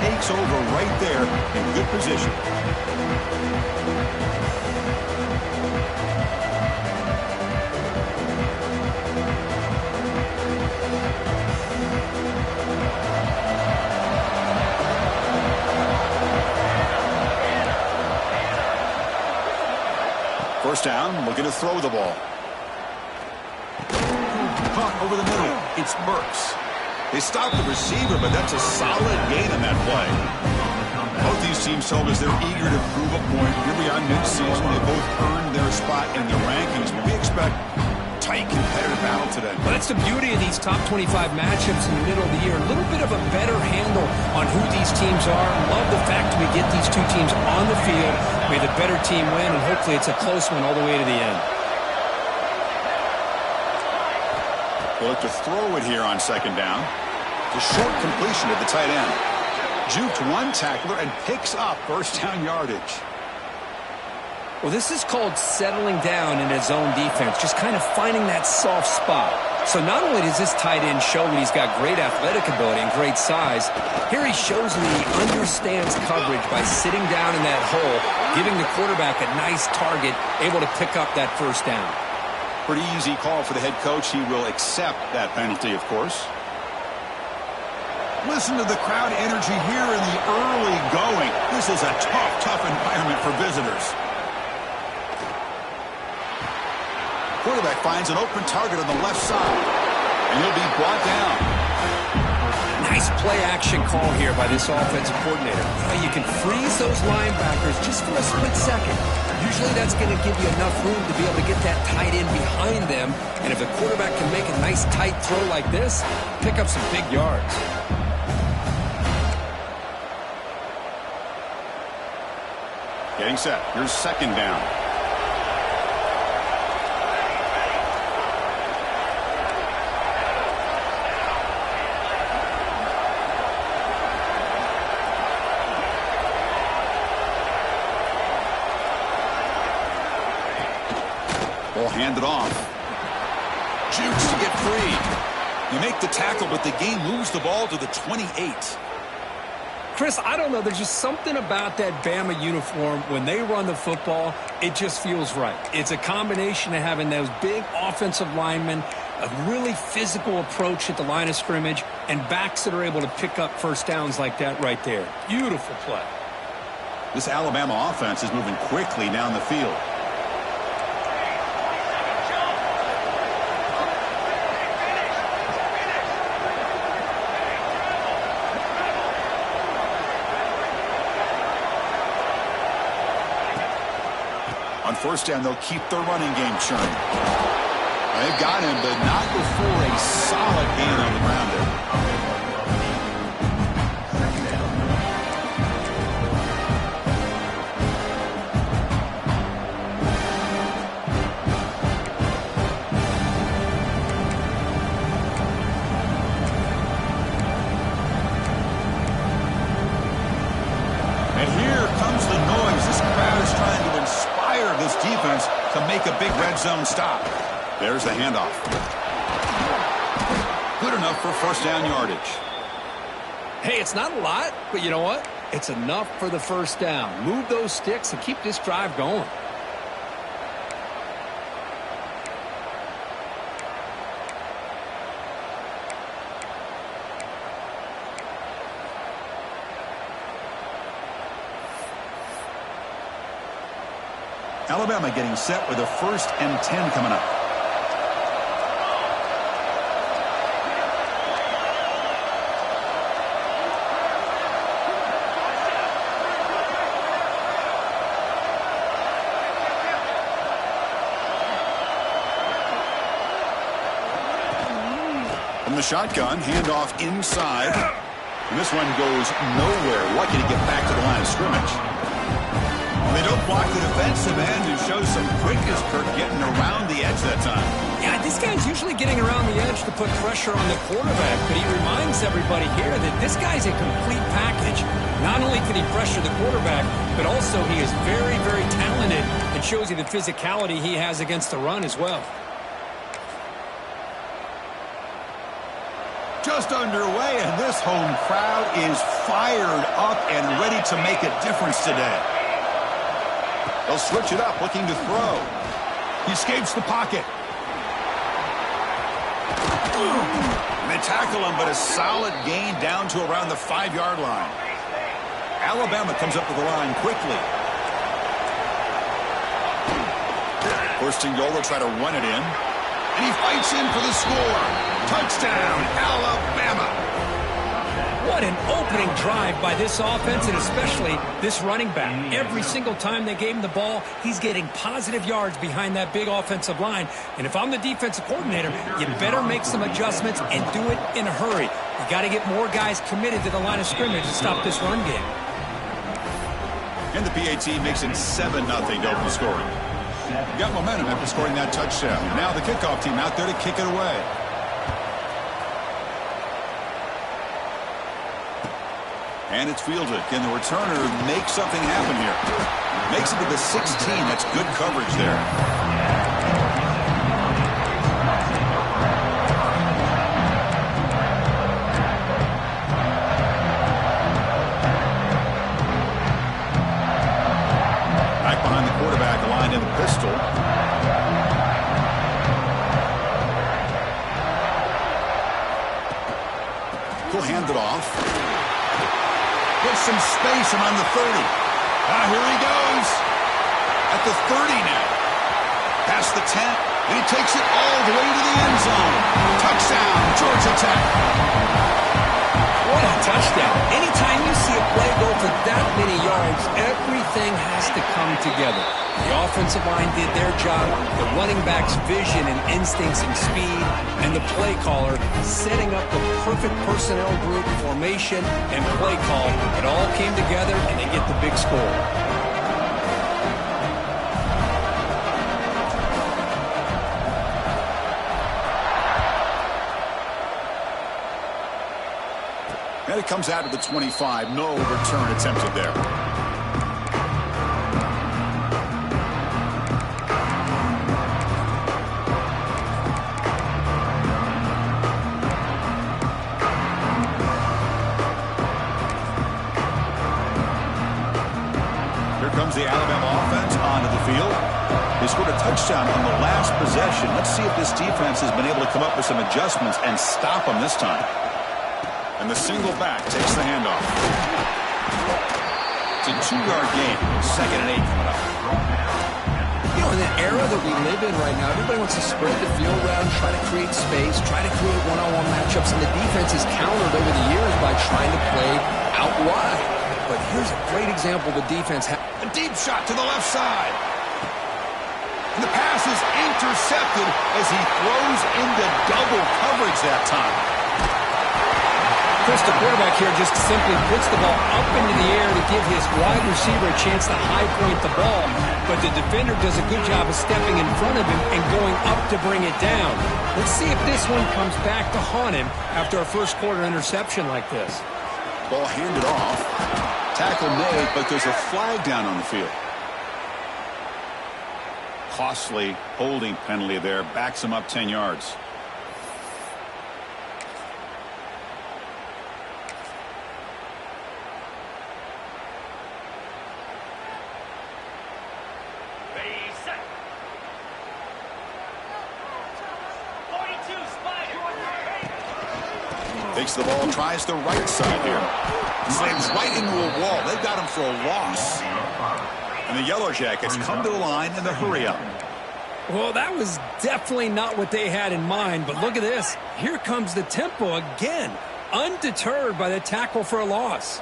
takes over right there in good position. First down, looking to throw the ball. Caught over the middle. It's Burks. They stopped the receiver, but that's a solid gain on that play. Both these teams told us they're eager to prove a point. Here we are mid-season. They both earned their spot in the rankings. We expect tight competitive battle today. Well, that's the beauty of these top 25 matchups in the middle of the year. A little bit of a better handle on who these teams are. Love the fact we get these two teams on the field. May the better team win, and hopefully it's a close one all the way to the end. They'll look to throw it here on second down. It's a short completion to the tight end. Juked one tackler and picks up first down yardage. Well, this is called settling down in his zone defense, just kind of finding that soft spot. So not only does this tight end show that he's got great athletic ability and great size, here he shows me he understands coverage by sitting down in that hole, giving the quarterback a nice target, able to pick up that first down. Pretty easy call for the head coach. He will accept that penalty, of course. Listen to the crowd energy here in the early going. This is a tough environment for visitors. Quarterback finds an open target on the left side, and he'll be brought down. Nice play-action call here by this offensive coordinator. You can freeze those linebackers just for a split second. Usually that's going to give you enough room to be able to get that tight end behind them. And if the quarterback can make a nice tight throw like this, pick up some big yards. Getting set. Here's second down. Ball handed off. Jukes to get free. You make the tackle, but the game moves the ball to the 28. Chris, I don't know. There's just something about that Bama uniform. When they run the football, it just feels right. It's a combination of having those big offensive linemen, a really physical approach at the line of scrimmage, and backs that are able to pick up first downs like that right there. Beautiful play. This Alabama offense is moving quickly down the field. On first down, they'll keep their running game churning. They've got him, but not before a solid gain on the ground there. And here comes the noise. This crowd is trying to inspire this defense to make a big red zone stop. There's the handoff. Good enough for first down yardage. Hey, it's not a lot, but you know what? It's enough for the first down. Move those sticks and keep this drive going. Alabama getting set with a 1st and 10 coming up. From the shotgun, handoff inside. And this one goes nowhere. Lucky to get back to the line of scrimmage. They don't block the defensive end, who shows some quickness, Kirk, getting around the edge that time. Yeah, this guy's usually getting around the edge to put pressure on the quarterback, but he reminds everybody here that this guy's a complete package. Not only can he pressure the quarterback, but also he is very, very talented and shows you the physicality he has against the run as well. just underway, and this home crowd is fired up and ready to make a difference today. They'll switch it up, looking to throw. He escapes the pocket. And they tackle him, but a solid gain down to around the 5-yard line. Alabama comes up to the line quickly. First and goal, they'll try to run it in. And he fights in for the score. Touchdown, Alabama. What an opening drive by this offense, and especially this running back. Every single time they gave him the ball, he's getting positive yards behind that big offensive line. And if I'm the defensive coordinator, you better make some adjustments and do it in a hurry. You got to get more guys committed to the line of scrimmage to stop this run game. And the PAT makes it 7-0 to open scoring. Got momentum after scoring that touchdown. Now the kickoff team out there to kick it away. And it's fielded. Can the returner make something happen here? Makes it to the 16. That's good coverage there. Back behind the quarterback, aligned in the pistol. He'll hand it off. Gets some space around the 30. Here he goes. At the 30 now. Past the 10. And he takes it all the way to the end zone. Touchdown, Georgia Tech. What a touchdown. Anytime you see a play go for that many yards, everything has to come together. The offensive line did their job, the running back's vision and instincts and speed, and the play caller setting up the perfect personnel group, formation, and play call. It all came together, and they get the big score. And it comes out to the 25. No return attempted there. Here comes the Alabama offense onto the field. They scored a touchdown on the last possession. Let's see if this defense has been able to come up with some adjustments and stop them this time. And the single back takes the handoff. It's a 2-yard gain. 2nd and 8 coming up. You know, in the era that we live in right now, everybody wants to spread the field around, try to create space, try to create one-on-one matchups, and the defense is countered over the years by trying to play out wide. But here's a great example the defense has. A deep shot to the left side. And the pass is intercepted as he throws into double coverage that time. Chris, the quarterback here just simply puts the ball up into the air to give his wide receiver a chance to high point the ball. But the defender does a good job of stepping in front of him and going up to bring it down. Let's see if this one comes back to haunt him after a first-quarter interception like this. Ball handed off. Tackle made, but there's a flag down on the field. Costly holding penalty there. Backs him up 10 yards. Takes the ball, tries the right side here. Slams right into a wall. They've got him for a loss. And the Yellow Jackets come to the line in the hurry-up. Well, that was definitely not what they had in mind, but look at this. Here comes the tempo again, undeterred by the tackle for a loss.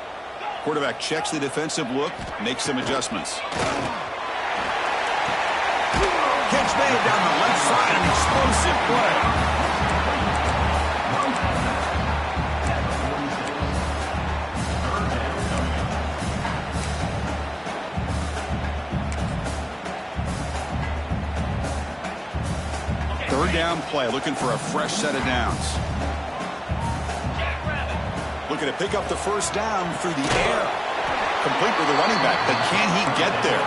Quarterback checks the defensive look, makes some adjustments. Catch made down the left side, an explosive play. Third down play, looking for a fresh set of downs. Looking to pick up the first down through the air. Complete with the running back, but can he get there?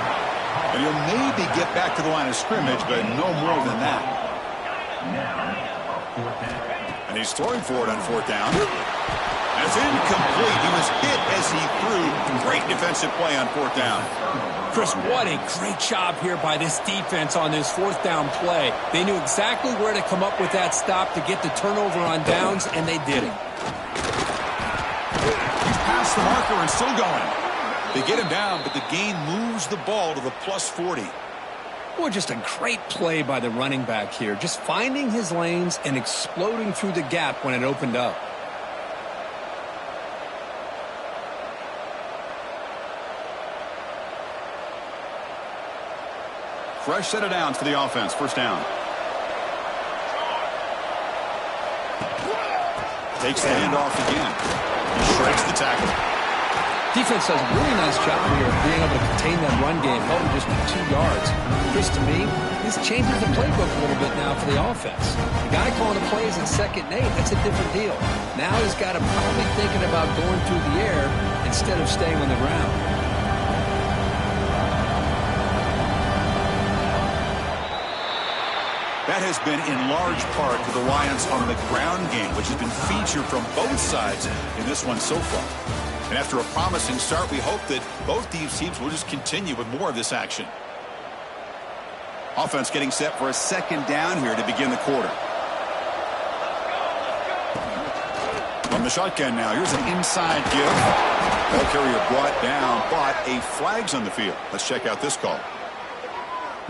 And he'll maybe get back to the line of scrimmage, but no more than that. And he's throwing for it on fourth down. That's incomplete. He was hit as he threw. Great defensive play on fourth down. Chris, what a great job here by this defense on this fourth down play. They knew exactly where to come up with that stop to get the turnover on downs, and they did it. He's past the marker and still going. They get him down, but the gain moves the ball to the plus 40. Well, just a great play by the running back here. Just finding his lanes and exploding through the gap when it opened up. Fresh set of downs for the offense. First down. Takes the handoff again. He shreds the tackle. Defense does a really nice job here of being able to contain that run game, held him just 2 yards. Chris, to me, this changes the playbook a little bit now for the offense. The guy calling the plays in 2nd and 8, that's a different deal. Now he's got to probably thinking about going through the air instead of staying on the ground. That has been in large part to the reliance on the ground game, which has been featured from both sides in this one so far. And after a promising start, we hope that both these teams will just continue with more of this action. Offense getting set for a 2nd down here to begin the quarter. From the shotgun now, here's an inside give. Ball carrier brought down, but a flag's on the field. Let's check out this call.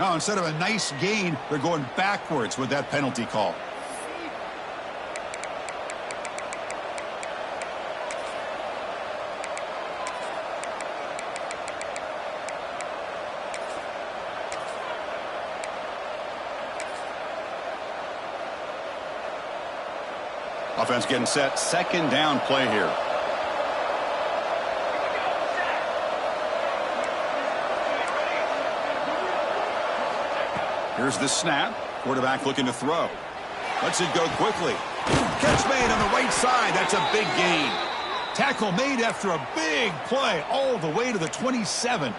Now, instead of a nice gain, they're going backwards with that penalty call. Offense getting set. 2nd down play here. Here's the snap. Quarterback looking to throw. Lets it go quickly. Catch made on the right side. That's a big gain. Tackle made after a big play all the way to the 27.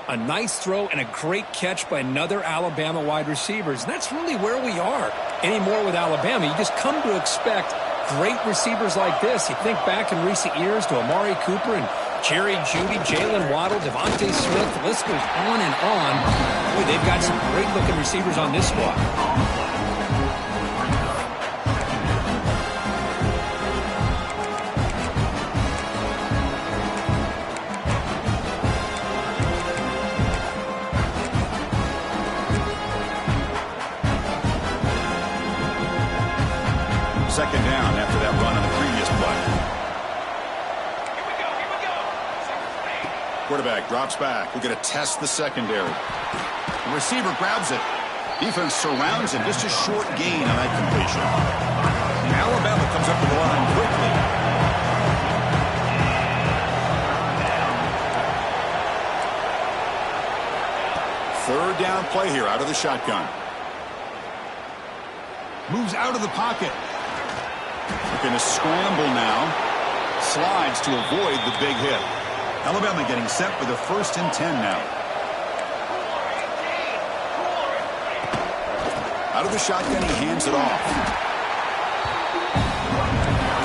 A nice throw and a great catch by another Alabama wide receivers. And that's really where we are. Anymore with Alabama, you just come to expect great receivers like this. You think back in recent years to Amari Cooper and Jerry Jeudy, Jalen Waddle, Devontae Smith. The list goes on and on. Boy, they've got some great-looking receivers on this squad. Second down after that run on the previous play. Quarterback drops back. We're going to test the secondary. The receiver grabs it. Defense surrounds him. Just a short gain on that completion. Alabama comes up to the line quickly. Third down play here out of the shotgun. Moves out of the pocket. Looking to scramble now. Slides to avoid the big hit. Alabama getting set for the 1st and 10 now. Out of the shotgun, he hands it off.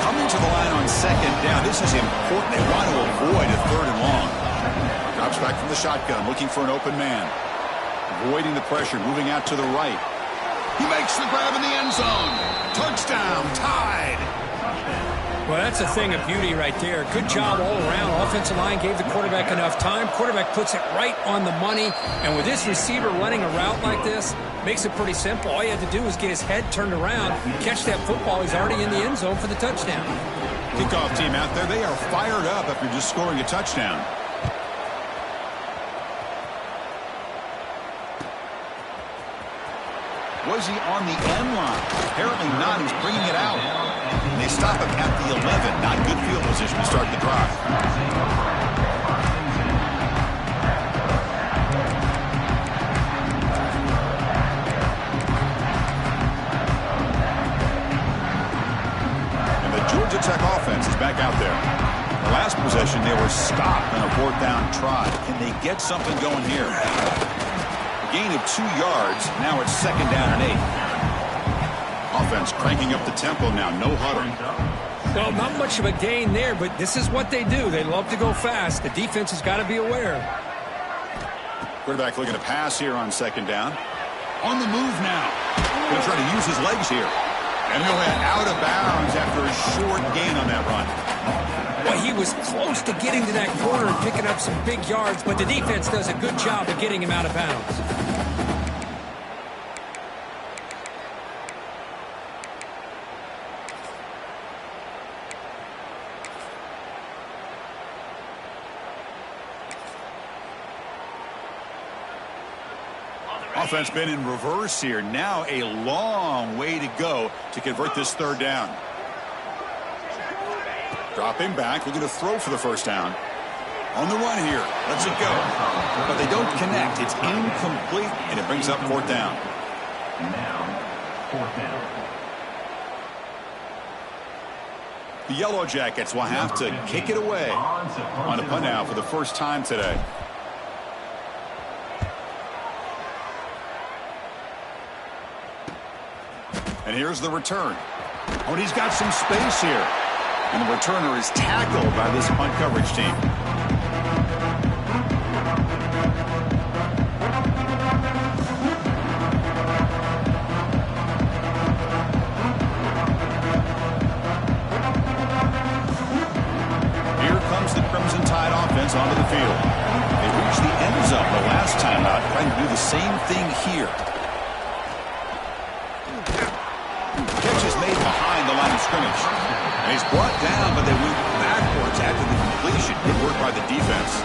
Coming to the line on 2nd down. This is important. They want to avoid a 3rd and long. Drops back from the shotgun, looking for an open man. Avoiding the pressure, moving out to the right. He makes the grab in the end zone. Touchdown, tied. Well, that's a thing of beauty right there. Good job all around. Offensive line gave the quarterback enough time. Quarterback puts it right on the money. And with this receiver running a route like this, makes it pretty simple. All you had to do was get his head turned around, catch that football. He's already in the end zone for the touchdown. Kickoff team out there, they are fired up after just scoring a touchdown. Was he on the end line? Apparently not. He's bringing it out. And they stop him at the 11. Not good field position to start the drive. And the Georgia Tech offense is back out there. The last possession, they were stopped on a 4th down try. Can they get something going here? Gain of 2 yards. Now it's 2nd down and 8. Offense cranking up the tempo now. No huddle. Well, not much of a gain there, but this is what they do. They love to go fast. The defense has got to be aware. Quarterback looking to pass here on second down. On the move now. Going to try to use his legs here. And he'll head out of bounds after a short gain on that run. Well, he was close to getting to that corner and picking up some big yards, but the defense does a good job of getting him out of bounds. Offense been in reverse here. Now a long way to go to convert this third down. Dropping back, looking to throw for the first down. On the run here, lets it go. But they don't connect. It's incomplete, and it brings up fourth down. Now, fourth down. The Yellow Jackets will have to kick it away on a punt now for the first time today. And here's the return. Oh, and he's got some space here. And the returner is tackled by this punt coverage team. Here comes the Crimson Tide offense onto the field. They reached the end zone the last time out, trying to do the same thing here. Catch is made behind the line of scrimmage. And he's brought down, but they went backwards after the completion. Good work by the defense.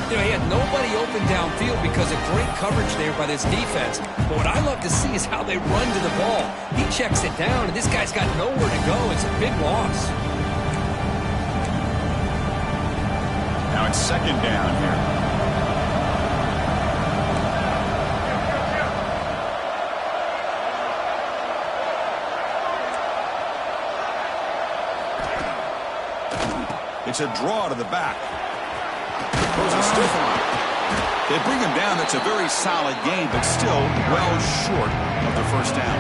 You know, he had nobody open downfield because of great coverage there by this defense. But what I love to see is how they run to the ball. He checks it down, and this guy's got nowhere to go. It's a big loss. Now it's second down here. It's a draw to the back. Throws a stiff one. They bring him down. It's a very solid gain, but still well short of the first down.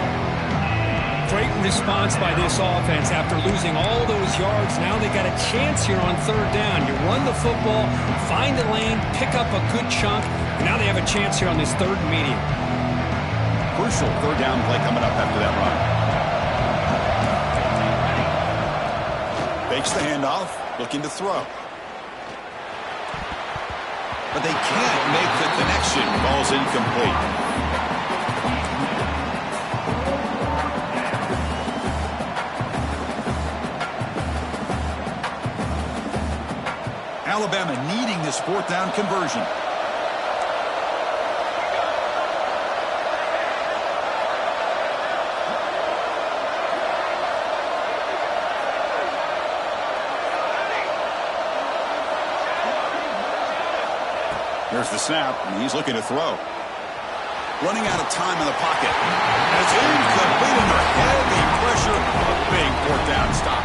Great response by this offense after losing all those yards. Now they got a chance here on third down. You run the football, find the lane, pick up a good chunk, and now they have a chance here on this third and medium. Crucial third down play coming up after that run. Fakes the handoff, looking to throw. But they can't make the connection. Ball's incomplete. Alabama needing this fourth down conversion. There's the snap, and he's looking to throw. Running out of time in the pocket. And it's incomplete under heavy pressure. A big fourth down stop.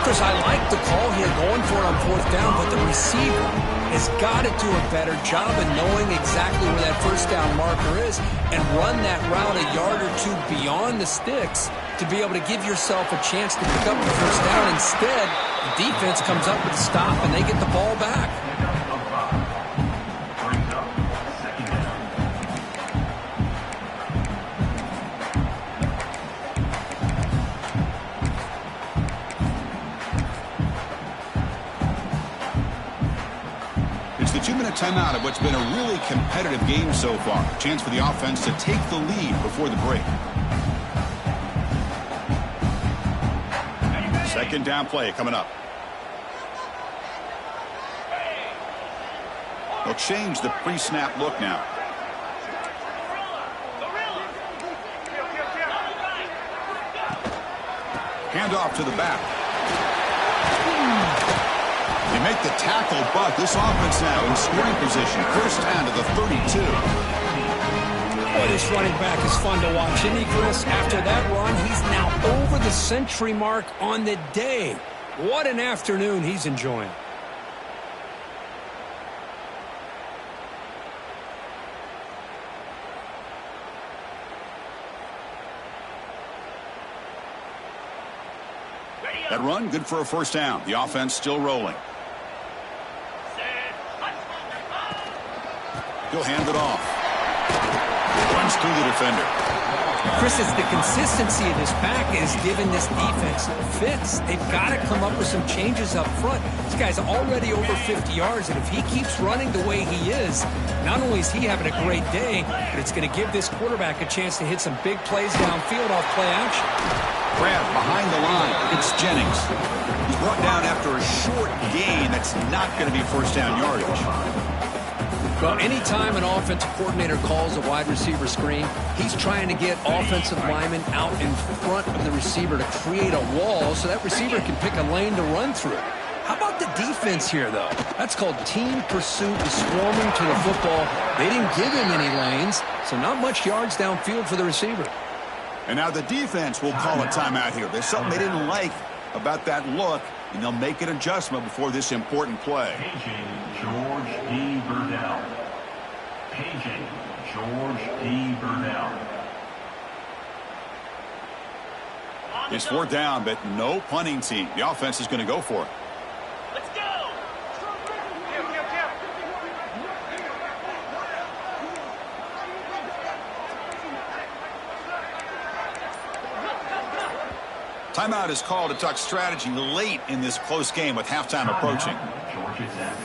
Chris, I like the call here going for it on fourth down, but the receiver has got to do a better job of knowing exactly where that first down marker is and run that route a yard or two beyond the sticks to be able to give yourself a chance to pick up the first down. Instead, the defense comes up with a stop, and they get the ball back. Two-minute timeout of what's been a really competitive game so far. Chance for the offense to take the lead before the break. Second down play coming up. They'll change the pre-snap look now. Handoff to the back. They make the tackle, but this offense now in scoring position. First down to the 32. Boy, this running back is fun to watch, isn't he, Chris? After that run, he's now over the century mark on the day. What an afternoon he's enjoying. That run, good for a first down. The offense still rolling. He'll hand it off. Runs through the defender. Chris, it's the consistency of this back is giving this defense fits. They've got to come up with some changes up front. This guy's already over 50 yards, and if he keeps running the way he is, not only is he having a great day, but it's going to give this quarterback a chance to hit some big plays downfield off play action. Grab behind the line. It's Jennings. He's brought down after a short gain. That's not going to be first down yardage. Well, anytime an offensive coordinator calls a wide receiver screen, he's trying to get offensive linemen out in front of the receiver to create a wall so that receiver can pick a lane to run through. How about the defense here, though? That's called team pursuit and swarming to the football. They didn't give him any lanes, so not much yards downfield for the receiver. And now the defense will call a timeout here. There's something they didn't like about that look, and they'll make an adjustment before this important play. Paging George D. Burdell. Paging George D. Burdell. It's fourth down, but no punting team. The offense is going to go for it. Let's go! Timeout is called to talk strategy late in this close game with halftime approaching. Georgia Tech.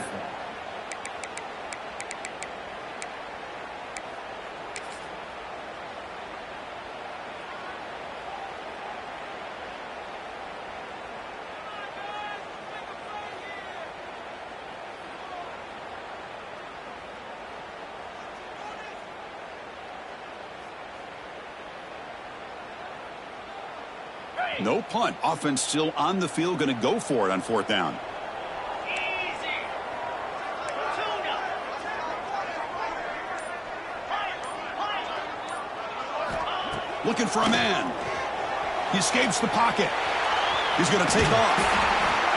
No punt. Offense still on the field, going to go for it on fourth down. Easy. Looking for a man. He escapes the pocket. He's going to take off.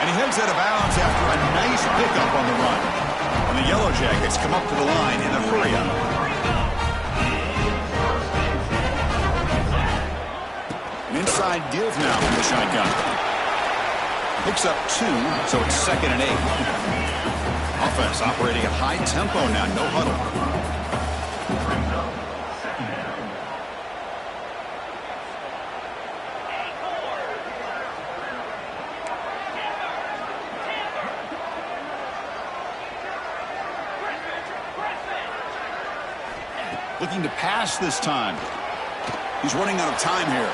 And he heads out of bounds after a nice pickup on the run. And the Yellow Jackets come up to the line in the hurry-up. An inside give now from the shotgun. Picks up 2, so it's 2nd and 8. Offense operating at high tempo now, no huddle. Looking to pass this time. He's running out of time here.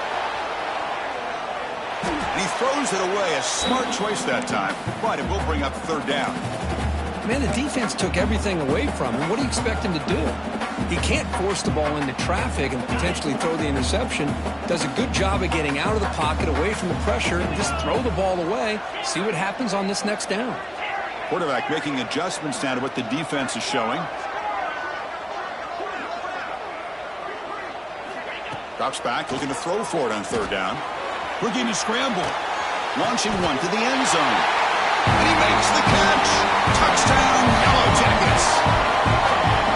And he throws it away. A smart choice that time, but it will bring up third down. Man, the defense took everything away from him. What do you expect him to do? He can't force the ball into traffic and potentially throw the interception. Does a good job of getting out of the pocket, away from the pressure, and just throw the ball away. See what happens on this next down. Quarterback making adjustments now to what the defense is showing. Drops back, looking to throw for it on third down. Looking to scramble. Launching one to the end zone. And he makes the catch. Touchdown, Yellow Jackets.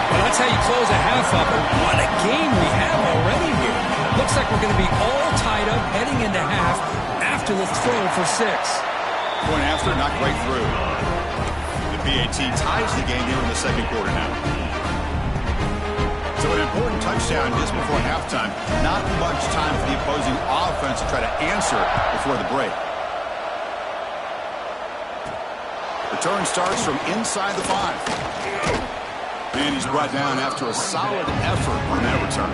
Well, that's how you close a half up. But what a game we have already here. Looks like we're going to be all tied up heading into half after the throw for 6. Going after, not quite through. The PAT ties the game here in the second quarter now. So an important touchdown just before halftime. Not much time for the opposing offense to try to answer before the break. Return starts from inside the 5. And he's brought down after a solid effort on that return.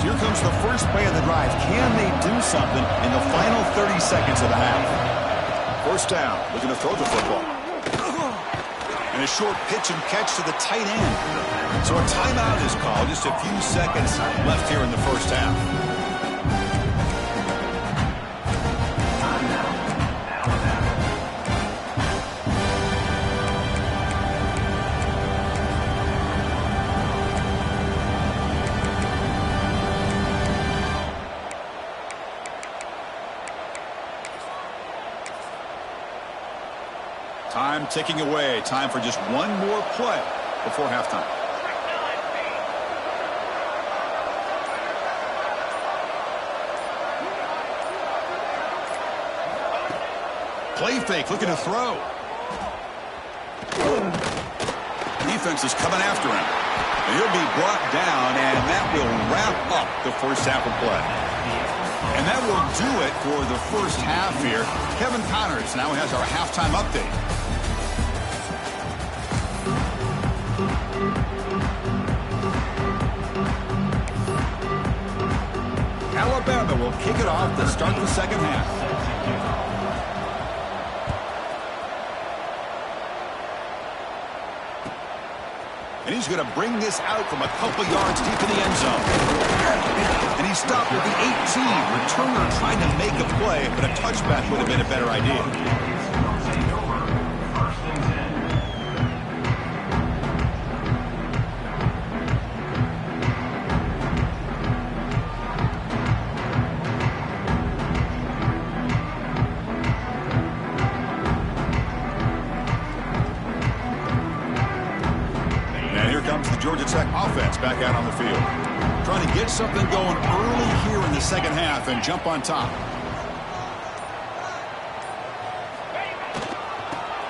Here comes the first play of the drive. Can they do something in the final 30 seconds of the half? First down, looking to throw the football. And a short pitch and catch to the tight end. So a timeout is called. Just a few seconds left here in the first half. Time ticking away. Time for just one more play before halftime. Play fake, looking to throw. Defense is coming after him. And he'll be brought down, and that will wrap up the first half of play. And that will do it for the first half here. Kevin Connors now has our halftime update. Alabama will kick it off to start the second half. And he's going to bring this out from a couple yards deep in the end zone. And he stopped at the 18. Returner trying to make a play, but a touchback would have been a better idea. Georgia Tech offense back out on the field. Trying to get something going early here in the second half and jump on top.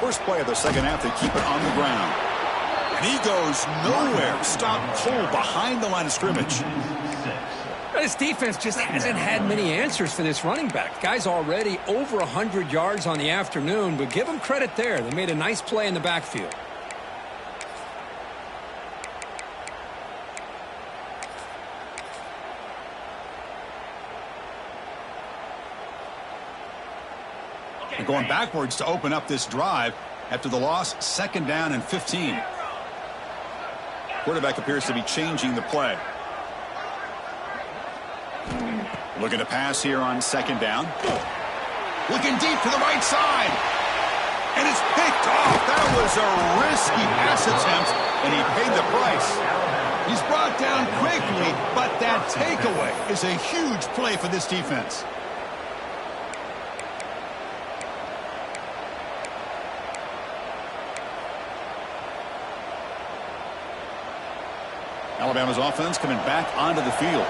First play of the second half, they keep it on the ground. And he goes nowhere. Stop cold behind the line of scrimmage. This defense just hasn't had many answers for this running back. Guy's already over 100 yards on the afternoon, but give him credit there. They made a nice play in the backfield. They're going backwards to open up this drive after the loss. Second down and 15. Quarterback appears to be changing the play. Looking to pass here on second down. Looking deep to the right side. And it's picked off. That was a risky pass attempt, and he paid the price. He's brought down quickly, but that takeaway is a huge play for this defense. Alabama's offense coming back onto the field.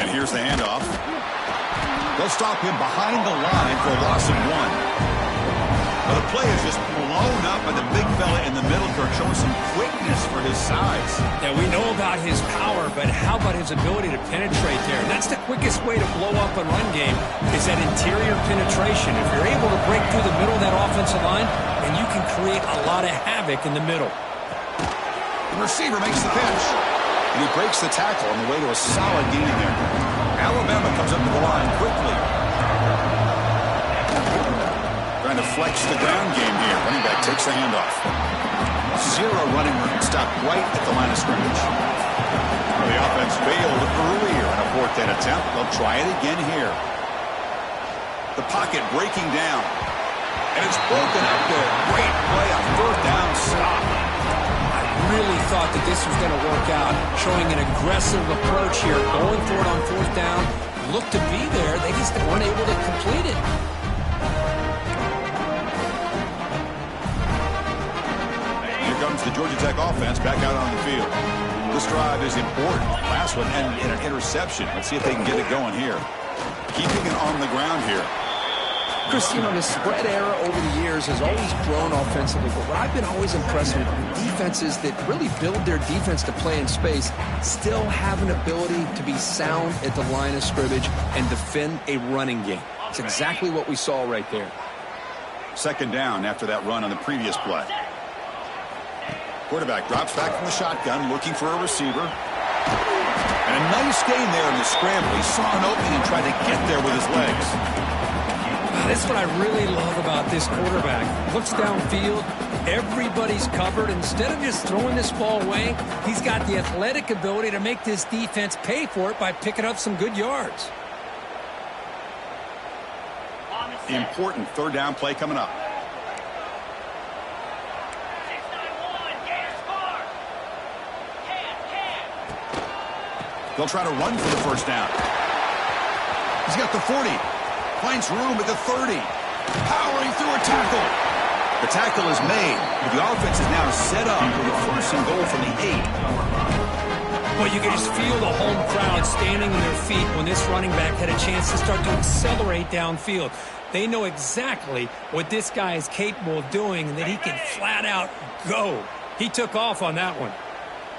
And here's the handoff. They'll stop him behind the line for a loss of 1. Well, the play is just blown up by the big fella in the middle, showing some quickness for his size. Yeah, we know about his power, but how about his ability to penetrate there? And that's the quickest way to blow up a run game, is that interior penetration. If you're able to break through the middle of that offensive line, then you can create a lot of havoc in the middle. The receiver makes the catch, and he breaks the tackle on the way to a solid gain there. Alabama comes up to the line quickly. Trying to flex the ground game here. Running back takes the handoff. Zero running room. Stopped right at the line of scrimmage. Well, the offense failed earlier on a fourth down attempt. They'll try it again here. The pocket breaking down. And it's broken up there. Great play on fourth down stop. I really thought that this was going to work out. Showing an aggressive approach here. Going for it on fourth down. Looked to be there. They just weren't able to complete it. Comes the Georgia Tech offense back out on the field. This drive is important. Last one ended in an interception. Let's see if they can get it going here. Keeping it on the ground here. Chris, you know, the spread era over the years has always grown offensively, but what I've been always impressed with, defenses that really build their defense to play in space still have an ability to be sound at the line of scrimmage and defend a running game. It's exactly what we saw right there. Second down after that run on the previous play. Quarterback drops back from the shotgun, looking for a receiver. And a nice gain there in the scramble. He saw an opening and tried to get there with his legs. This is what I really love about this quarterback. Looks downfield, everybody's covered. Instead of just throwing this ball away, he's got the athletic ability to make this defense pay for it by picking up some good yards. Important third down play coming up. They'll try to run for the first down. He's got the 40. Finds room at the 30. Powering through a tackle. The tackle is made. The offense is now set up with a first and goal from the 8. Well, you can just feel the home crowd standing on their feet when this running back had a chance to start to accelerate downfield. They know exactly what this guy is capable of doing and that he can flat out go. He took off on that one.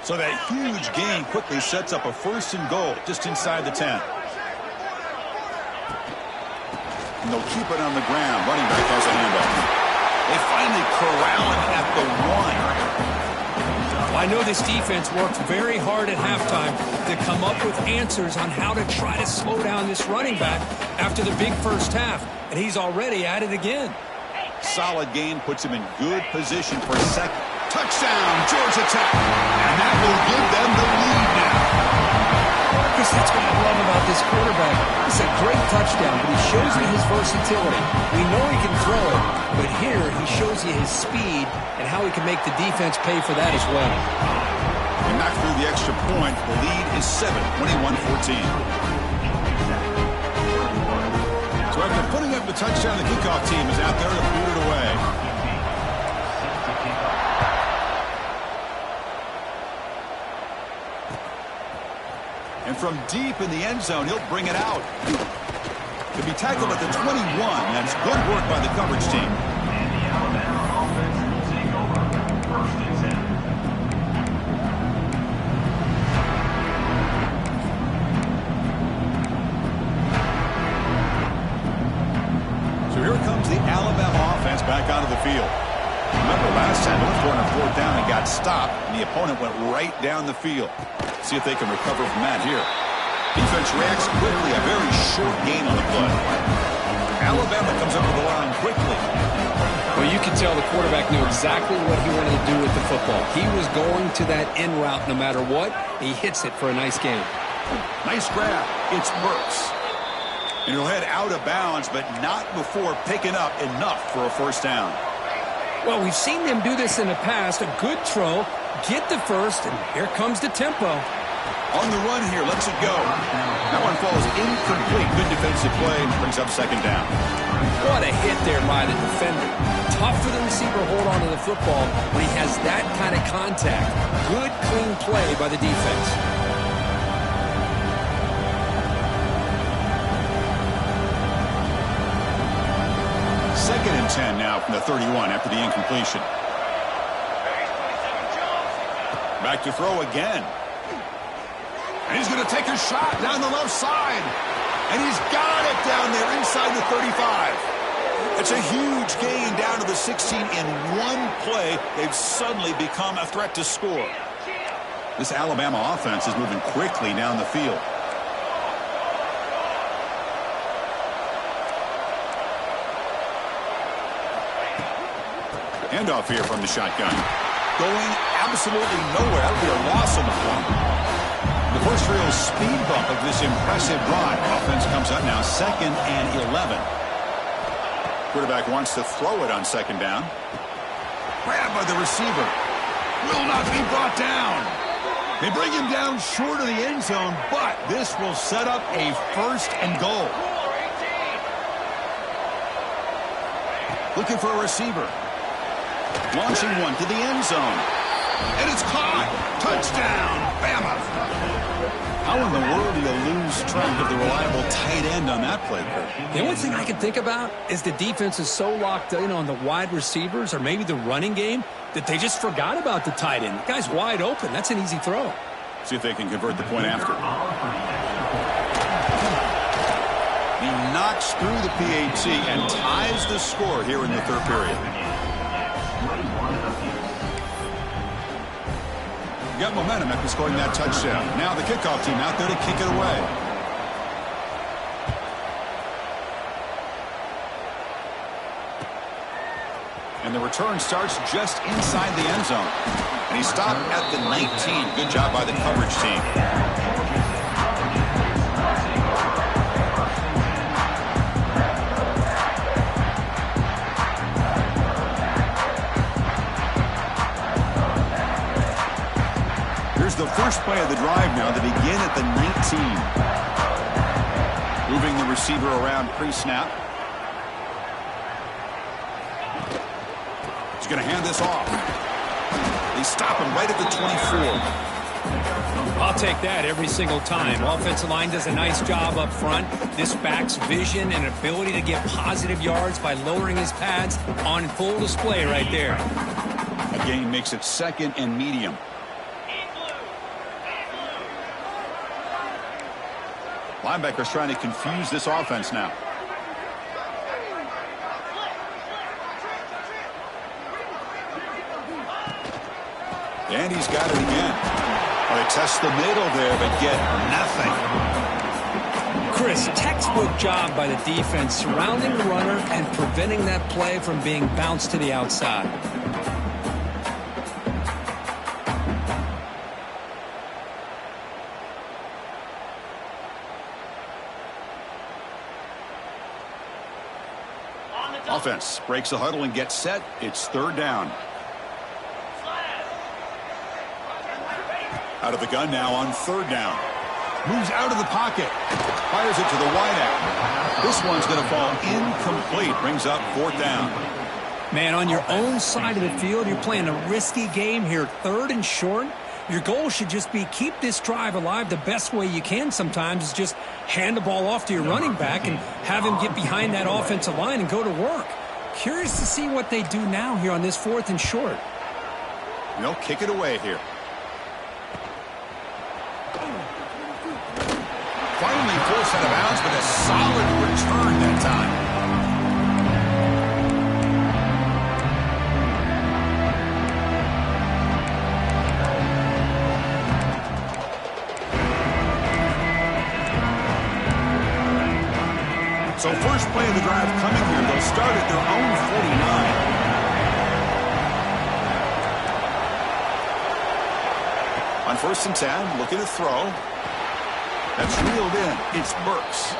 So that huge gain quickly sets up a first and goal just inside the 10. And they'll keep it on the ground. Running back has a handoff. They finally corral him at the 1. I know this defense worked very hard at halftime to come up with answers on how to try to slow down this running back after the big first half. And he's already at it again. Solid gain puts him in good position for a second. Touchdown, Georgia Tech. And that will give them the lead now. Because that's what I love about this quarterback. It's a great touchdown, but he shows you his versatility. We know he can throw it, but here he shows you his speed and how he can make the defense pay for that as well. He knocked through the extra point. The lead is 7, 21-14. So after putting up the touchdown, the kickoff team is out there to boot it away. And from deep in the end zone, he'll bring it out. To be tackled at the 21. That's good work by the coverage team. And the Alabama offense will take over. First and 10. So here comes the Alabama offense back onto the field. Remember, last time it was going on 4th down and got stopped, and the opponent went right down the field. See if they can recover from that here. Defense reacts quickly, a very short gain on the play. Alabama comes up with the line quickly. Well, you can tell the quarterback knew exactly what he wanted to do with the football. He was going to that in route no matter what. He hits it for a nice gain. Nice grab. It's Burks. And he'll head out of bounds, but not before picking up enough for a first down. Well, we've seen them do this in the past. A good throw, get the first, and here comes the tempo. On the run here, lets it go. That one falls incomplete. Good defensive play, brings up second down. What a hit there by the defender. Tough for the receiver to hold on to the football when he has that kind of contact. Good, clean play by the defense. Second and 10 now from the 31 after the incompletion. Back to throw again. And he's going to take a shot down the left side. And he's got it down there inside the 35. It's a huge gain down to the 16 in one play. They've suddenly become a threat to score. This Alabama offense is moving quickly down the field. Handoff here from the shotgun. Going absolutely nowhere. That would be a loss on the play. The first real speed bump of this impressive drive. Offense comes up now 2nd and 11. Quarterback wants to throw it on second down. Grabbed by the receiver. Will not be brought down. They bring him down short of the end zone, but this will set up a first and goal. Looking for a receiver. Launching one to the end zone. And it's caught. Touchdown, Bama. How in the world do you lose track of the reliable tight end on that play, Kurt? The only thing I can think about is the defense is so locked in on the wide receivers or maybe the running game that they just forgot about the tight end. The guy's wide open. That's an easy throw. See if they can convert the point after. He knocks through the PAT and ties the score here in the third period. Got momentum after scoring that touchdown. Now the kickoff team out there to kick it away. And the return starts just inside the end zone. And he stopped at the 19. Good job by the coverage team. The first play of the drive now to begin at the 19. moving the receiver around pre-snap. He's going to hand this off. They stop him right at the 24. I'll take that every single time. Offensive line does a nice job up front. This back's vision and ability to get positive yards by lowering his pads on full display right there. A gain makes it 2nd and medium. Linebackers trying to confuse this offense now. And he's got it again. Well, they test the middle there, but get nothing. Chris, textbook job by the defense surrounding the runner and preventing that play from being bounced to the outside. Offense breaks the huddle and gets set. It's 3rd down. Out of the gun now on 3rd down. Moves out of the pocket. Fires it to the wideout. This one's going to fall incomplete. Brings up 4th down. Man, on your own side of the field, you're playing a risky game here. 3rd and short. Your goal should just be keep this drive alive the best way you can sometimes is just hand the ball off to your running back and have him get behind that offensive line and go to work. Curious to see what they do now here on this 4th and short. They'll kick it away here. Finally forced out of bounds, but a solid return that time. So first play of the drive coming here. They'll start at their own 49. On 1st and 10, looking to throw. That's reeled in. It's Burks.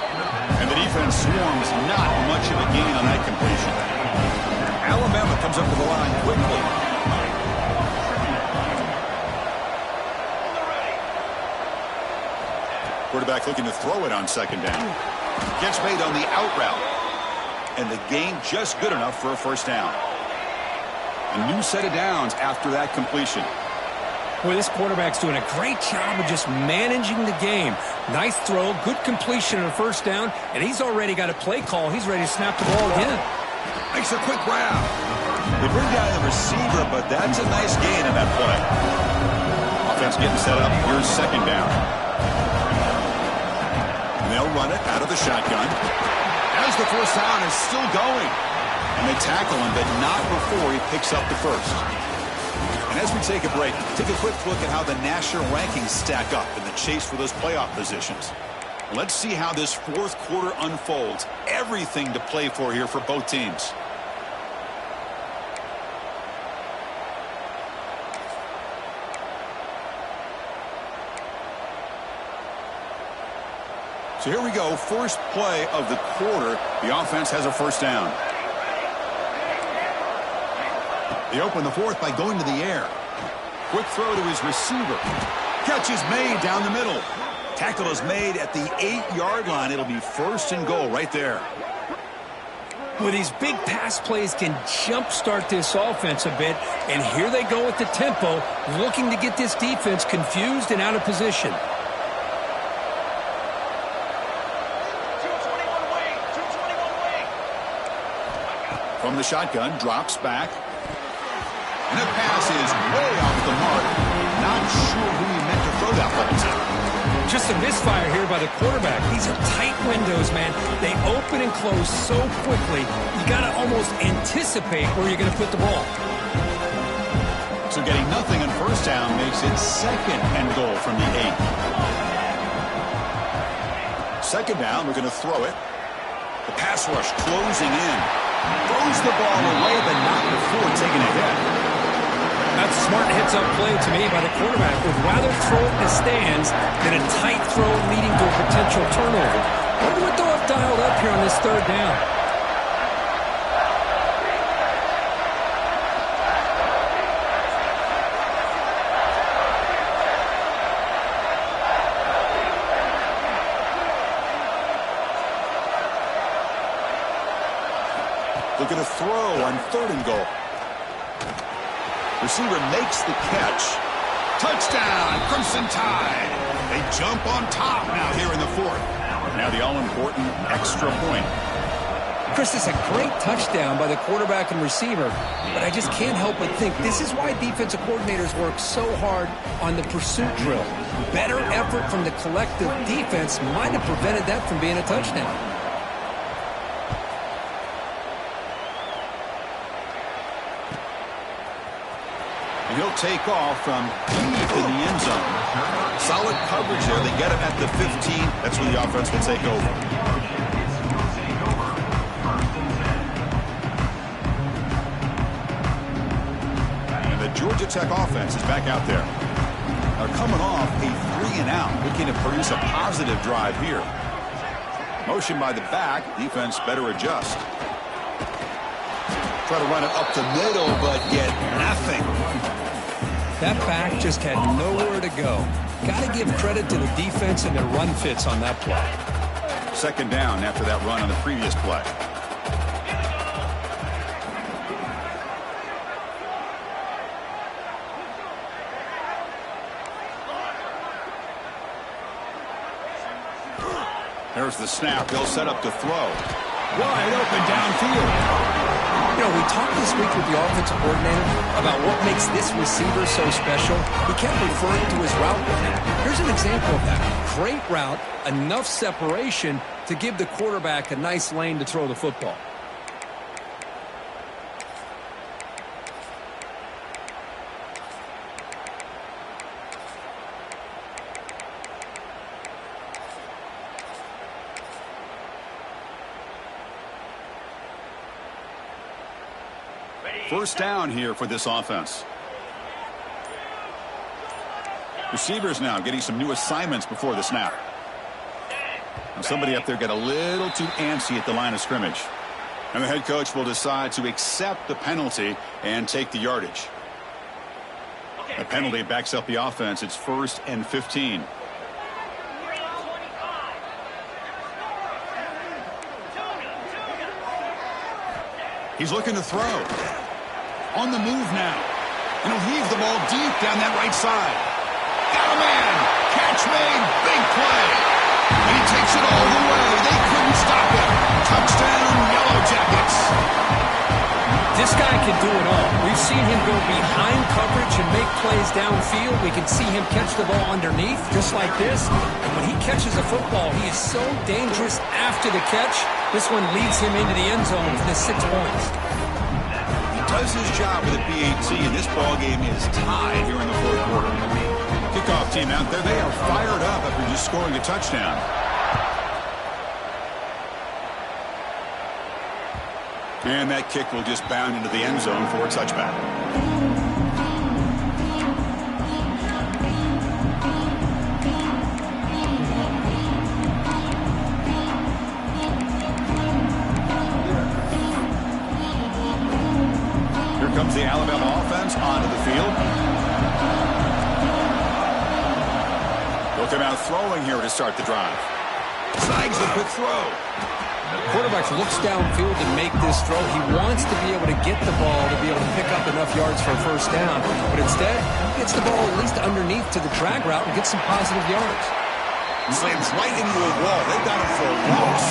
And the defense swarms. Not much of a gain on that completion. Alabama comes up to the line quickly. Quarterback looking to throw it on 2nd down. Gets made on the out route. And the gain just good enough for a 1st down. A new set of downs after that completion. Boy, this quarterback's doing a great job of just managing the game. Nice throw, good completion on a 1st down, and he's already got a play call. He's ready to snap the ball again. Makes a quick grab. They bring down the receiver, but that's a nice gain in that play. Offense getting set up. Here's 2nd down. And they'll run it out of the shotgun. As the 1st down is still going. And they tackle him, but not before he picks up the 1st. And as we take a break, take a quick look at how the national rankings stack up in the chase for those playoff positions. Let's see how this 4th quarter unfolds. Everything to play for here for both teams. So here we go. First play of the quarter. The offense has a 1st down. They open the 4th by going to the air. Quick throw to his receiver. Catch is made down the middle. Tackle is made at the 8-yard line. It'll be 1st and goal right there. Well, these big pass plays can jumpstart this offense a bit. And here they go with the tempo, looking to get this defense confused and out of position. From the shotgun, drops back. And the pass is way off the mark. Not sure who he meant to throw that ball to. Just a misfire here by the quarterback. These are tight windows, man. They open and close so quickly, you got to almost anticipate where you're going to put the ball. So getting nothing on 1st down makes it 2nd and goal from the 8. 2nd down, we're going to throw it. The pass rush closing in. Throws the ball away, but not before taking a hit. That's a smart heads-up play to me by the quarterback. Would rather throw it in the stands than a tight throw leading to a potential turnover. Wonder what they'll have dialed up here on this 3rd down. Looking to throw on 3rd and goal. Receiver makes the catch. Touchdown, Crimson Tide. They jump on top now here in the 4th. Now the all-important extra point. Chris, this is a great touchdown by the quarterback and receiver, but I just can't help but think this is why defensive coordinators work so hard on the pursuit drill. Better effort from the collective defense might have prevented that from being a touchdown. And he'll take off from deep in the end zone. Solid coverage there. They get him at the 15. That's where the offense will take over. Georgia Tech offense is back out there. They're coming off a 3-and-out, looking to produce a positive drive here. Motion by the back. Defense better adjust. Try to run it up the middle, but get nothing. That back just had nowhere to go. Got to give credit to the defense and their run fits on that play. 2nd down after that run on the previous play. There's the snap. They'll set up to throw. Wide open downfield. You know, we talked this week with the offensive coordinator about what makes this receiver so special. He kept referring to his route running. Here's an example of that. Great route, enough separation to give the quarterback a nice lane to throw the football. First down here for this offense. Receivers now getting some new assignments before the snap. And somebody up there got a little too antsy at the line of scrimmage. And the head coach will decide to accept the penalty and take the yardage. The penalty backs up the offense. It's 1st and 15. He's looking to throw. On the move now. And he'll heave the ball deep down that right side. Got a man. Catch made. Big play. And he takes it all the way. They couldn't stop it. Touchdown, Yellow Jackets. This guy can do it all. We've seen him go behind coverage and make plays downfield. We can see him catch the ball underneath, just like this. And when he catches a football, he is so dangerous after the catch. This one leads him into the end zone for the 6 points. Does his job with a PAT, and this ball game is tied here in the 4th quarter. Kickoff team out there, they are fired up after just scoring a touchdown. And that kick will just bound into the end zone for a touchback. Comes the Alabama offense onto the field. They'll come out throwing here to start the drive. Snags the quick throw. The quarterback looks downfield to make this throw. He wants to be able to get the ball to be able to pick up enough yards for a 1st down. But instead, he gets the ball at least underneath to the drag route and gets some positive yards. Slams right into a wall. They got him for a loss.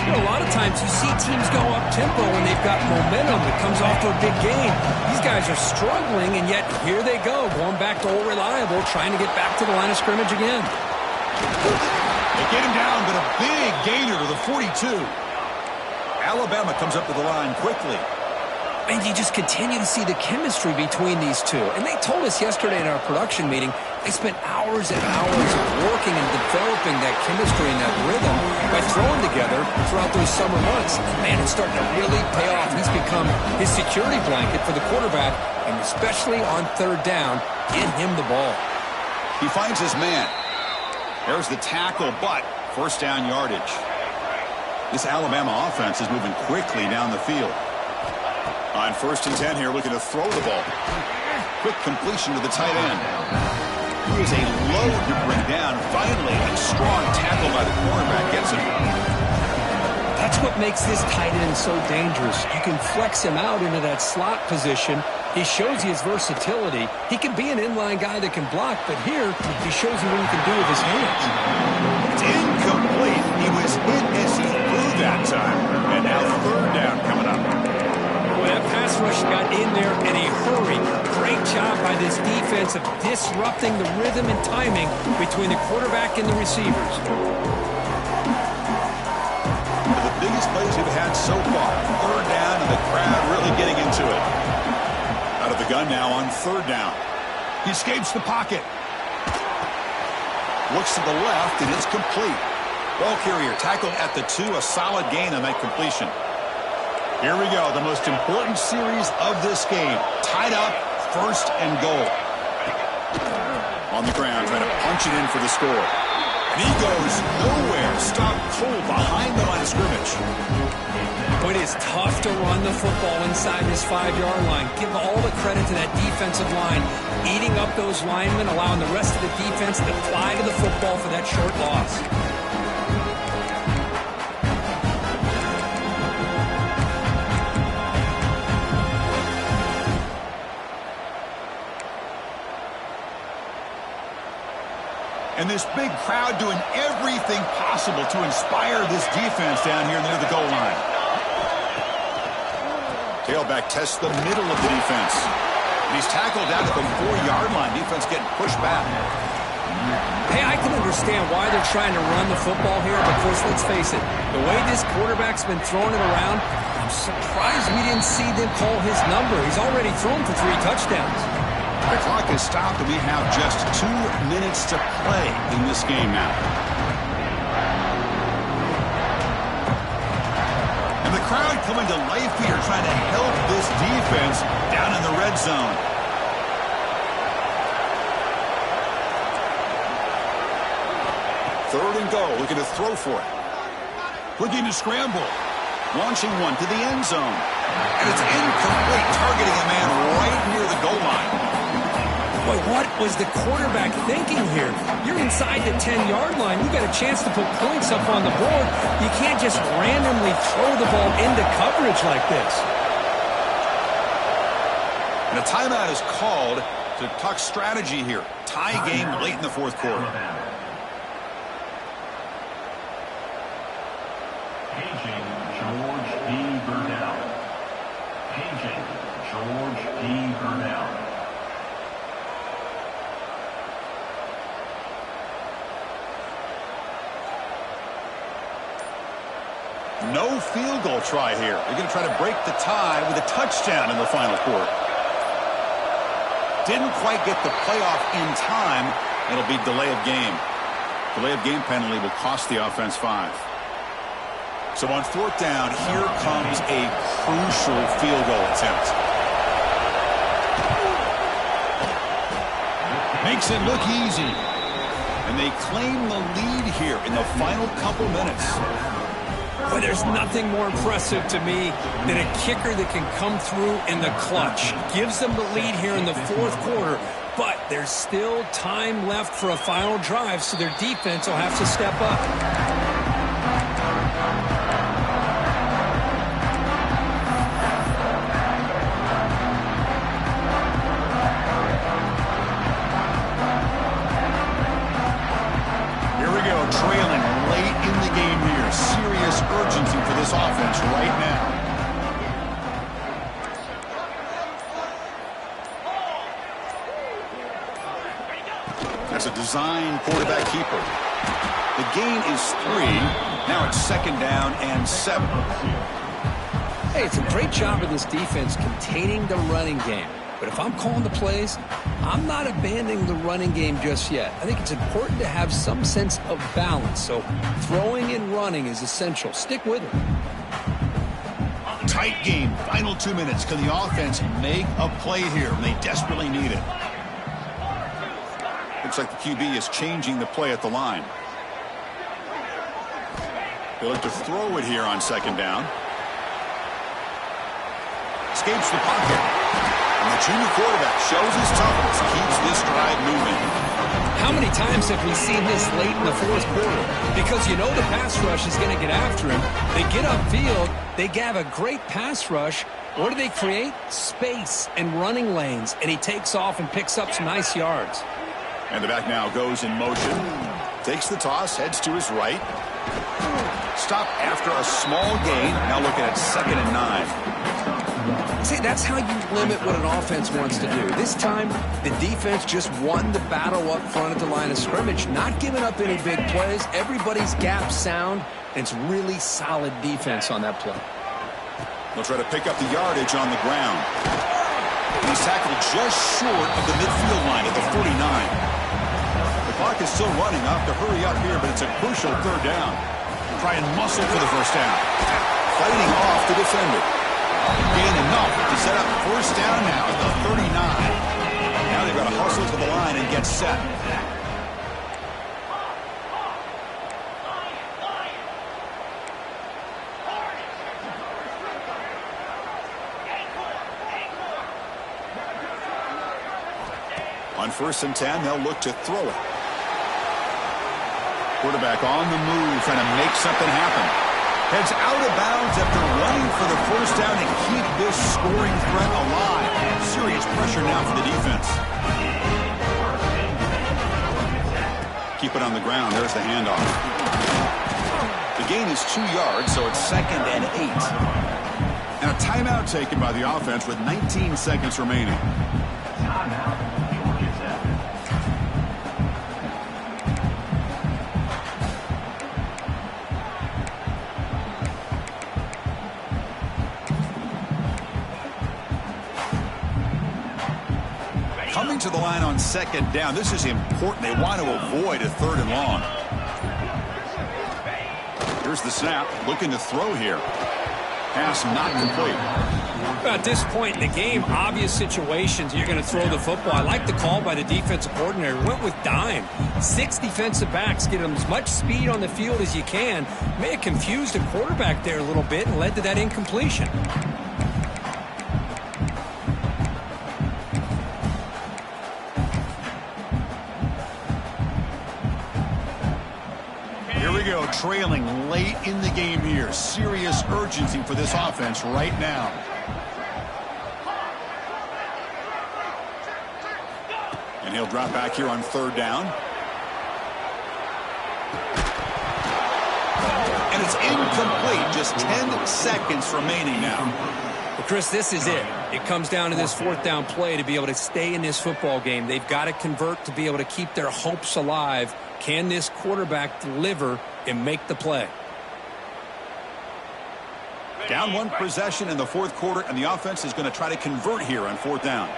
You know, a lot of times you see teams go up-tempo when they've got momentum. It comes off to a big gain. These guys are struggling, and yet here they go, going back to old reliable, trying to get back to the line of scrimmage again. They get him down, but a big gainer to the 42. Alabama comes up to the line quickly. And you just continue to see the chemistry between these two. And they told us yesterday in our production meeting, they spent hours and hours working and developing that chemistry and that rhythm by throwing together throughout those summer months. And man, it's starting to really pay off. He's become his security blanket for the quarterback, and especially on 3rd down, get him the ball. He finds his man. There's the tackle, but 1st down yardage. This Alabama offense is moving quickly down the field. On 1st and 10 here, looking to throw the ball. Quick completion to the tight end. He is a load to bring down. Finally, a strong tackle by the cornerback gets him. That's what makes this tight end so dangerous. You can flex him out into that slot position. He shows you his versatility. He can be an inline guy that can block, but here he shows you what he can do with his hands. It's incomplete. He was hit as he threw that time. And now third down coming up. Well, that pass rush got in there in a hurry. Great job by this defense of disrupting the rhythm and timing between the quarterback and the receivers. One of the biggest plays we've had so far. Third down and the crowd really getting into it. Out of the gun now on third down. He escapes the pocket. Looks to the left, and it's complete. Ball carrier tackled at the 2, a solid gain on that completion. Here we go, the most important series of this game. Tied up, first and goal. On the ground, trying to punch it in for the score. And he goes nowhere. Stopped cold behind the line of scrimmage. It is tough to run the football inside this 5-yard line. Give all the credit to that defensive line, eating up those linemen, allowing the rest of the defense to fly to the football for that short loss. And this big crowd doing everything possible to inspire this defense down here near the goal line. Tailback tests the middle of the defense. And he's tackled down at the 4-yard line. Defense getting pushed back. Hey, I can understand why they're trying to run the football here, but of course, let's face it, the way this quarterback's been throwing it around, I'm surprised we didn't see them call his number. He's already thrown for 3 touchdowns. The clock is stopped, and we have just 2 minutes to play in this game now. And the crowd coming to life here, trying to help this defense down in the red zone. Third and goal, looking to throw for it. Looking to scramble. Launching one to the end zone. And it's incomplete, targeting a man right near the goal line. Boy, what was the quarterback thinking here? You're inside the 10-yard line. You got a chance to put points up on the board. You can't just randomly throw the ball into coverage like this. And a timeout is called to talk strategy here. Tie game late in the fourth quarter. Paging George D. Burnell. Paging George D. Burnell. No field goal try here. They're going to try to break the tie with a touchdown in the final quarter. Didn't quite get the playoff in time. It'll be delay of game. Delay of game penalty will cost the offense 5. So on fourth down, here comes a crucial field goal attempt. Makes it look easy. And they claim the lead here in the final couple minutes. Boy, there's nothing more impressive to me than a kicker that can come through in the clutch. Gives them the lead here in the fourth quarter, but there's still time left for a final drive, so their defense will have to step up. Trailing late in the game here. Serious urgency for this offense right now. That's a design quarterback keeper. The gain is 3. Now it's second down and 7. Hey, it's a great job of this defense containing the running game. But if I'm calling the plays, I'm not abandoning the running game just yet. I think it's important to have some sense of balance. So throwing and running is essential. Stick with it. Tight game. Final 2 minutes. Can the offense make a play here? They desperately need it. Looks like the QB is changing the play at the line. They look to throw it here on second down. Escapes the pocket. And the junior quarterback shows his toughness, keeps this drive moving. How many times have we seen this late in the fourth quarter? Because you know the pass rush is going to get after him. They get upfield. They have a great pass rush. What do they create? Space and running lanes. And he takes off and picks up some nice yards. And the back now goes in motion. Takes the toss, heads to his right. Stop after a small gain. Now looking at 2nd and 9. See, that's how you limit what an offense wants to do. This time, the defense just won the battle up front at the line of scrimmage, not giving up any big plays. Everybody's gap sound, and it's really solid defense on that play. They'll try to pick up the yardage on the ground. He's tackled just short of the midfield line at the 49. The clock is still running. I'll have to hurry up here, but it's a crucial 3rd down. Try and muscle for the 1st down. Fighting off the defender. Gain enough to set up 1st down now at the 39. Now they've got to hustle to the line and get set. On 1st and 10, they'll look to throw it. Quarterback on the move, trying to make something happen. Heads out of bounds after running for the 1st down to keep this scoring threat alive. Serious pressure now for the defense. Keep it on the ground. There's the handoff. The gain is 2 yards, so it's 2nd and 8. And a timeout taken by the offense with 19 seconds remaining. Coming to the line on 2nd down. This is important. They want to avoid a 3rd and long. Here's the snap. Looking to throw here. Pass not complete. At this point in the game, obvious situations, you're going to throw the football. I like the call by the defensive coordinator. Went with dime. 6 defensive backs. Get them as much speed on the field as you can. May have confused the quarterback there a little bit and led to that incompletion. Trailing late in the game here. Serious urgency for this offense right now. And he'll drop back here on 3rd down. And it's incomplete. Just 10 seconds remaining now. Well, Chris, this is it. It comes down to this 4th down play to be able to stay in this football game. They've got to convert to be able to keep their hopes alive. Can this quarterback deliver and make the play? Down 1 possession in the 4th quarter, and the offense is going to try to convert here on 4th down.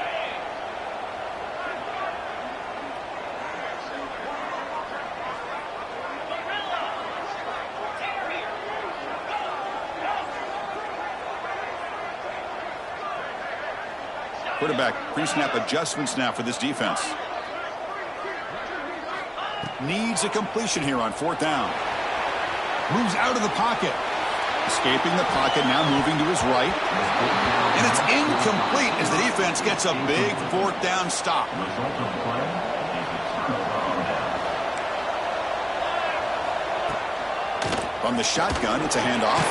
Quarterback pre-snap adjustments now for this defense. Needs a completion here on 4th down. Moves out of the pocket. Escaping the pocket, now moving to his right. And it's incomplete as the defense gets a big 4th down stop. From the shotgun, it's a handoff.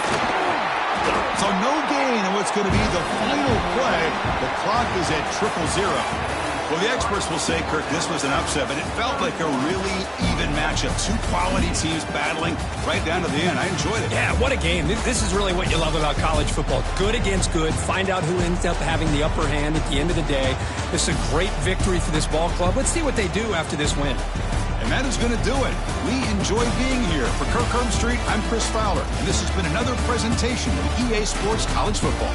So no gain in what's going to be the final play. The clock is at 0-0. Well, the experts will say, Kirk, this was an upset, but it felt like a really even matchup. 2 quality teams battling right down to the end. I enjoyed it. Yeah, what a game. This is really what you love about college football. Good against good. Find out who ends up having the upper hand at the end of the day. This is a great victory for this ball club. Let's see what they do after this win. And that is going to do it. We enjoy being here. For Kirk Herbstreit, I'm Chris Fowler, and this has been another presentation of EA Sports College Football.